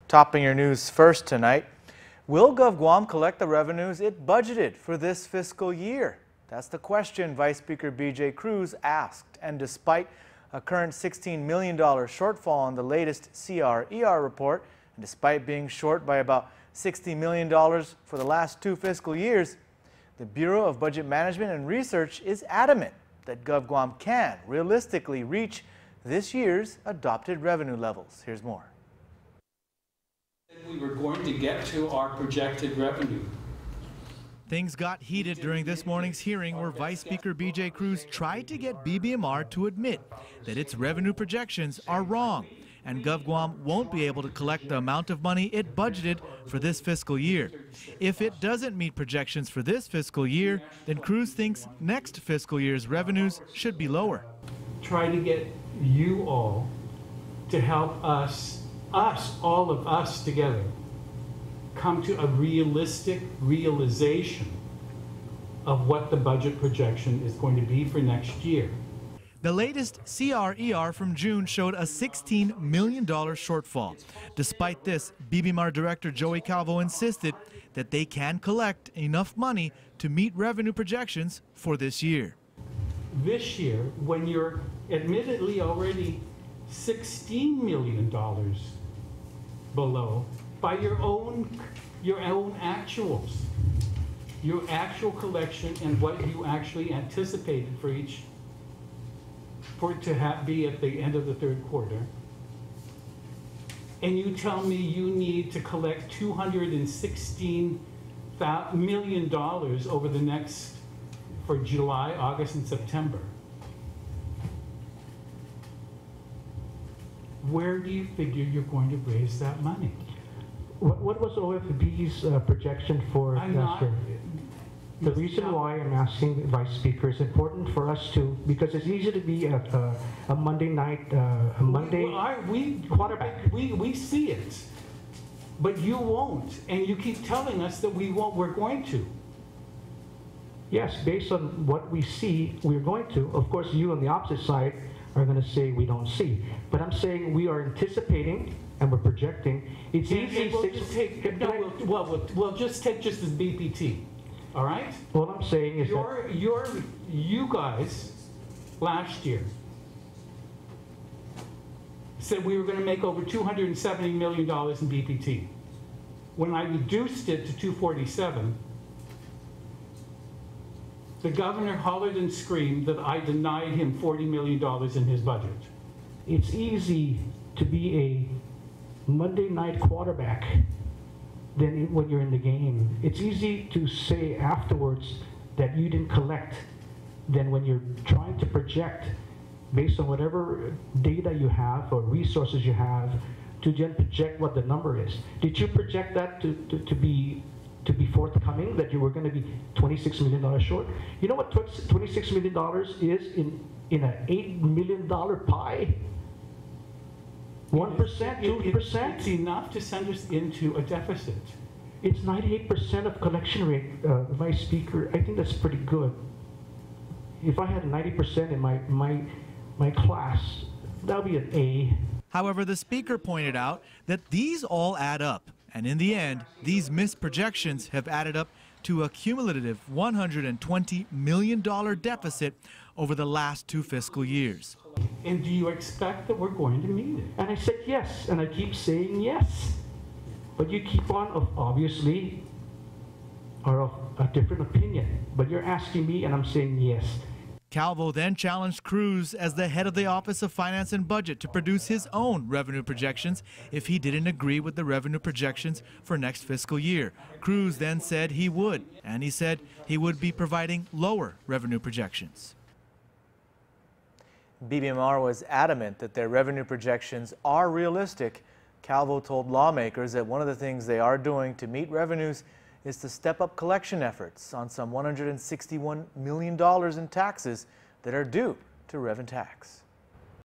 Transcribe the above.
Topping your news first tonight, will GovGuam collect the revenues it budgeted for this fiscal year? That's the question Vice Speaker B.J. Cruz asked. And despite a current $16 million shortfall on the latest CR-ER report, and despite being short by about $60 million for the last 2 fiscal years, the Bureau of Budget Management and Research is adamant that GovGuam can realistically reach this year's adopted revenue levels. Here's more. We were going to get to our projected revenue. Things got heated during this morning's hearing where Vice Speaker B.J. Cruz tried to get BBMR to admit that its revenue projections are wrong and GovGuam won't be able to collect the amount of money it budgeted for this fiscal year. If it doesn't meet projections for this fiscal year, then Cruz thinks next fiscal year's revenues should be lower. Try to get you all to help all of us together, come to a realistic realization of what the budget projection is going to be for next year. The latest CR-ER from June showed a $16 million shortfall. Despite this, BBMR Director Joey Calvo insisted that they can collect enough money to meet revenue projections for this year. This year, when you're admittedly already $16 million below by your own actuals, your actual collection and what you actually anticipated for it to be at the end of the 3rd quarter, and you tell me you need to collect $216 million over the next, for July, August, and September. Where do you figure you're going to raise that money? What was OFB's projection for last year? The reason why I'm asking, Vice Speaker, is important for us to, because it's easy to be a Monday night, quarterback. We see it, but you won't, and you keep telling us that we won't. We're going to. Yes, based on what we see, we're going to. Of course, you on the opposite side are going to say we don't see. But I'm saying we are anticipating and we're projecting. It's easy. We'll just take just as BPT. All right? What I'm saying is you guys last year said we were going to make over $270 million in BPT. When I reduced it to 247, the governor hollered and screamed that I denied him $40 million in his budget. It's easy to be a Monday night quarterback than when you're in the game. It's easy to say afterwards that you didn't collect than when you're trying to project based on whatever data you have or resources you have to then project what the number is. Did you project that to be forthcoming, that you were going to be $26 million short? You know what $26 million is in an $8 million pie? 1%, 2%? It's enough to send us into a deficit. It's 98% of collection rate, Vice Speaker. I think that's pretty good. If I had 90% in my class, that would be an A. However, the Speaker pointed out that these all add up. And in the end, these missed projections have added up to a cumulative $120 million deficit over the last 2 fiscal years. And do you expect that we're going to meet it? And I said yes, and I keep saying yes. But you keep on, obviously, are of a different opinion. But you're asking me, and I'm saying yes. Calvo then challenged Cruz as the head of the Office of Finance and Budget to produce his own revenue projections if he didn't agree with the revenue projections for next fiscal year. Cruz then said he would, and he said he would be providing lower revenue projections. BBMR was adamant that their revenue projections are realistic. Calvo told lawmakers that one of the things they are doing to meet revenues is to step up collection efforts on some $161 million in taxes that are due to Rev and Tax.